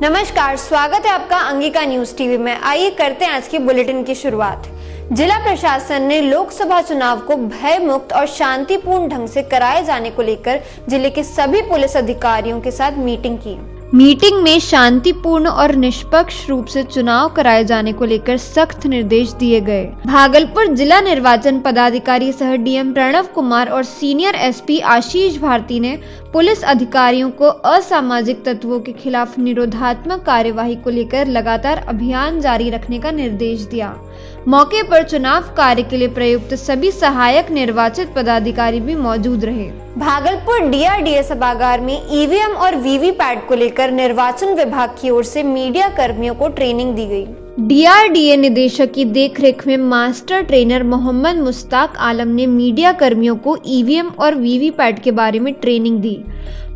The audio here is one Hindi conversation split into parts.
नमस्कार, स्वागत है आपका अंगिका न्यूज टीवी में। आइए करते हैं आज की बुलेटिन की शुरुआत। जिला प्रशासन ने लोकसभा चुनाव को भय मुक्त और शांतिपूर्ण ढंग से कराए जाने को लेकर जिले के सभी पुलिस अधिकारियों के साथ मीटिंग की। मीटिंग में शांतिपूर्ण और निष्पक्ष रूप से चुनाव कराए जाने को लेकर सख्त निर्देश दिए गए। भागलपुर जिला निर्वाचन पदाधिकारी सह डीएम प्रणव कुमार और सीनियर एसपी आशीष भारती ने पुलिस अधिकारियों को असामाजिक तत्वों के खिलाफ निरोधात्मक कार्यवाही को लेकर लगातार अभियान जारी रखने का निर्देश दिया। मौके पर चुनाव कार्य के लिए प्रयुक्त सभी सहायक निर्वाचित पदाधिकारी भी मौजूद रहे। भागलपुर डीआरडीए सभागार में ईवीएम और वीवीपैट को लेकर निर्वाचन विभाग की ओर से मीडिया कर्मियों को ट्रेनिंग दी गई। डीआरडीए निदेशक की देखरेख में मास्टर ट्रेनर मोहम्मद मुश्ताक आलम ने मीडिया कर्मियों को ईवीएम और वीवीपैट के बारे में ट्रेनिंग दी।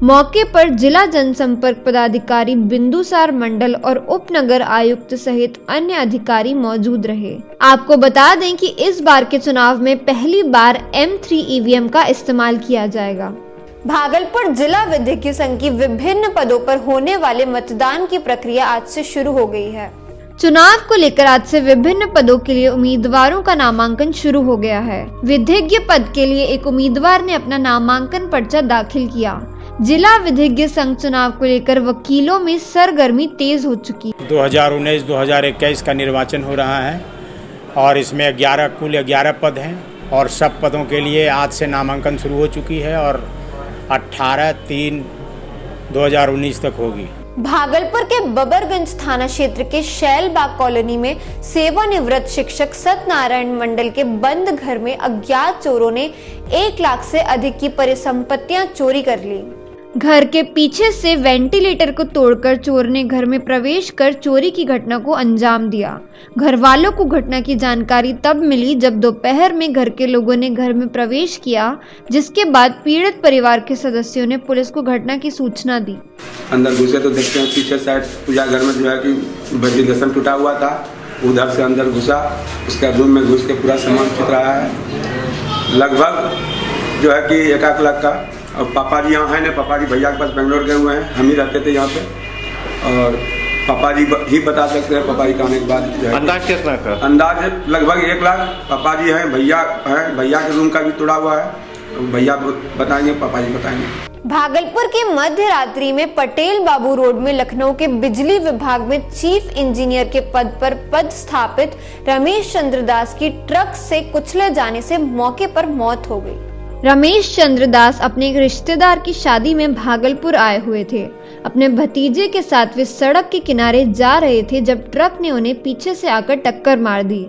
मौके पर जिला जनसंपर्क पदाधिकारी बिंदुसार मंडल और उपनगर आयुक्त सहित अन्य अधिकारी मौजूद रहे। आपको बता दें कि इस बार के चुनाव में पहली बार M3 ईवीएम का इस्तेमाल किया जाएगा। भागलपुर जिला विधिज्ञ संघ की विभिन्न पदों पर होने वाले मतदान की प्रक्रिया आज से शुरू हो गई है। चुनाव को लेकर आज से विभिन्न पदों के लिए उम्मीदवारों का नामांकन शुरू हो गया है। विधिज्ञ पद के लिए एक उम्मीदवार ने अपना नामांकन पर्चा दाखिल किया। जिला विधिज्ञ संघ चुनाव को लेकर वकीलों में सरगर्मी तेज हो चुकी है। 2019-2021 का निर्वाचन हो रहा है और इसमें कुल 11 पद हैं और सब पदों के लिए आज से नामांकन शुरू हो चुकी है और 18/3/2019 तक होगी। भागलपुर के बबरगंज थाना क्षेत्र के शैलबाग कॉलोनी में सेवानिवृत्त शिक्षक सत्यनारायण मंडल के बंद घर में अज्ञात चोरों ने 1 लाख से अधिक की परिसंपत्तियां चोरी कर ली। घर के पीछे से वेंटिलेटर को तोड़कर चोर ने घर में प्रवेश कर चोरी की घटना को अंजाम दिया। घर वालों को घटना की जानकारी तब मिली जब दोपहर में घर के लोगों ने घर में प्रवेश किया, जिसके बाद पीड़ित परिवार के सदस्यों ने पुलिस को घटना की सूचना दी। अंदर घुसे तो देखते हैं पीछे साइड पूजा घर में जो है कि वेंटिलेशन टूटा हुआ था, उधर से अंदर घुसा, उसका रूम में घुस के पूरा सामान खींच रहा है। लगभग जो है कि 1 लाख का। और पापा जी यहाँ है ना, पापा जी भैया के पास बेंगलोर गए हुए हैं, हम ही रहते थे यहाँ पे और पापा जी ही बता सकते हैं। पापा जी का आने के बाद जो है अंदाज कितना का? अंदाज लगभग 1 लाख। पापा जी हैं, भैया के रूम का भी तोड़ा हुआ है, भैया बताएंगे, पापा जी बताएंगे। भागलपुर की मध्य रात्रि में पटेल बाबू रोड में लखनऊ के बिजली विभाग में चीफ इंजीनियर के पद पर पदस्थापित रमेश चंद्र दास की ट्रक से कुचले जाने से मौके पर मौत हो गई। रमेश चंद्र दास अपने एक रिश्तेदार की शादी में भागलपुर आए हुए थे। अपने भतीजे के साथ वे सड़क के किनारे जा रहे थे जब ट्रक ने उन्हें पीछे से आकर टक्कर मार दी।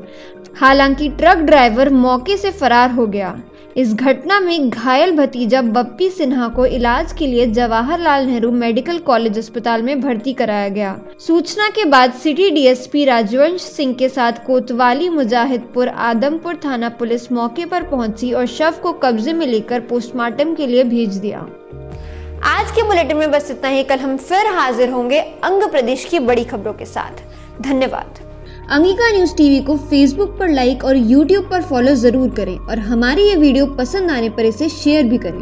हालांकि ट्रक ड्राइवर मौके से फरार हो गया। इस घटना में घायल भतीजा बप्पी सिन्हा को इलाज के लिए जवाहरलाल नेहरू मेडिकल कॉलेज अस्पताल में भर्ती कराया गया। सूचना के बाद सिटी डीएसपी राजवंश सिंह के साथ कोतवाली मुजाहिदपुर आदमपुर थाना पुलिस मौके पर पहुंची और शव को कब्जे में लेकर पोस्टमार्टम के लिए भेज दिया। आज के बुलेटिन में बस इतना ही। कल हम फिर हाजिर होंगे अंग प्रदेश की बड़ी खबरों के साथ। धन्यवाद। अंगिका न्यूज टीवी को फेसबुक पर लाइक और यूट्यूब पर फॉलो जरूर करें और हमारी ये वीडियो पसंद आने पर इसे शेयर भी करें।